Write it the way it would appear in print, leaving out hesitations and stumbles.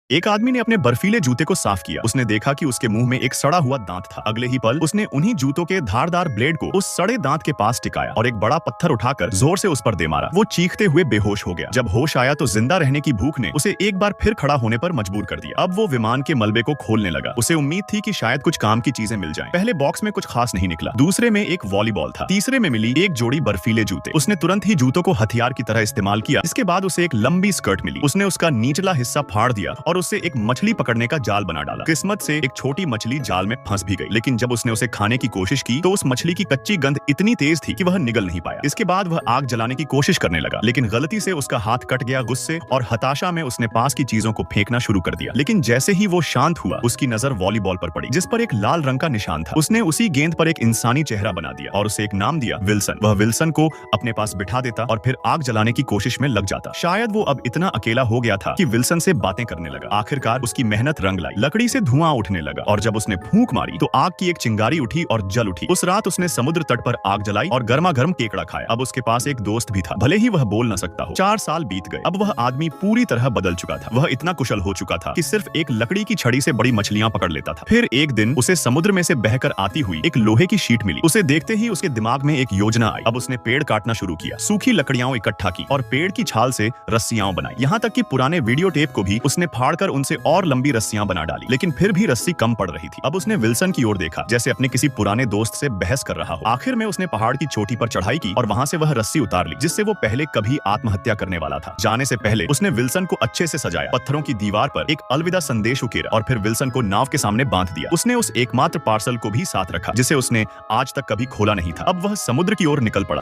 एक आदमी ने अपने बर्फीले जूते को साफ किया। उसने देखा कि उसके मुंह में एक सड़ा हुआ दांत था। अगले ही पल उसने उन्हीं जूतों के धारदार ब्लेड को उस सड़े दांत के पास टिकाया और एक बड़ा पत्थर उठाकर जोर से उस पर दे मारा। वो चीखते हुए बेहोश हो गया। जब होश आया तो जिंदा रहने की भूख ने उसे एक बार फिर खड़ा होने पर मजबूर कर दिया। अब वो विमान के मलबे को खोलने लगा। उसे उम्मीद थी कि शायद कुछ काम की चीजें मिल जाएं। पहले बॉक्स में कुछ खास नहीं निकला। दूसरे में एक वॉलीबॉल था। तीसरे में मिली एक जोड़ी बर्फीले जूते। उसने तुरंत ही जूतों को हथियार की तरह इस्तेमाल किया। इसके बाद उसे एक लंबी स्कर्ट मिली। उसने उसका निचला हिस्सा फाड़ दिया और उससे एक मछली पकड़ने का जाल बना डाला। किस्मत से एक छोटी मछली जाल में फंस भी गई, लेकिन जब उसने उसे खाने की कोशिश की तो उस मछली की कच्ची गंध इतनी तेज थी कि वह निगल नहीं पाया। इसके बाद वह आग जलाने की कोशिश करने लगा, लेकिन गलती से उसका हाथ कट गया। गुस्से और हताशा में उसने पास की चीजों को फेंकना शुरू कर दिया। लेकिन जैसे ही वो शांत हुआ, उसकी नजर वॉलीबॉल पर पड़ी, जिस पर एक लाल रंग का निशान था। उसने उसी गेंद पर एक इंसानी चेहरा बना दिया और उसे एक नाम दिया, विल्सन। वह विल्सन को अपने पास बिठा देता और फिर आग जलाने की कोशिश में लग जाता। शायद वो अब इतना अकेला हो गया था कि विल्सन से बातें करने लगा। आखिरकार उसकी मेहनत रंग लाई। लकड़ी से धुआं उठने लगा और जब उसने फूंक मारी तो आग की एक चिंगारी उठी और जल उठी। उस रात उसने समुद्र तट पर आग जलाई और गर्मा गर्म केकड़ा खाया। अब उसके पास एक दोस्त भी था, भले ही वह बोल न सकता हो। 4 साल बीत गए। अब वह आदमी पूरी तरह बदल चुका था। वह इतना कुशल हो चुका था कि सिर्फ एक लकड़ी की छड़ी से बड़ी मछलियां पकड़ लेता था। फिर एक दिन उसे समुद्र में से बहकर आती हुई एक लोहे की शीट मिली। उसे देखते ही उसके दिमाग में एक योजना आई। अब उसने पेड़ काटना शुरू किया, सूखी लकड़ियां इकट्ठा की और पेड़ की छाल से रस्सियां बनाई। यहाँ तक कि पुराने वीडियो टेप को भी उसने फाड़कर उनसे और लंबी रस्सियां बना डाली, लेकिन फिर भी रस्सी कम पड़ रही थी। अब उसने विल्सन की ओर देखा, जैसे अपने किसी पुराने दोस्त से बहस कर रहा हो। आखिर में उसने पहाड़ की चोटी पर चढ़ाई की और वहां से वह रस्सी उतार ली, जिससे वो पहले कभी आत्महत्या करने वाला था। जाने से पहले उसने विल्सन को अच्छे से सजाया, पत्थरों की दीवार पर एक अलविदा संदेश उकेरा और फिर विल्सन को नाव के सामने बांध दिया। उसने उस एकमात्र पार्सल को भी साथ रखा जिसे उसने आज तक कभी खोला नहीं था। अब वह समुद्र की ओर निकल पड़ा।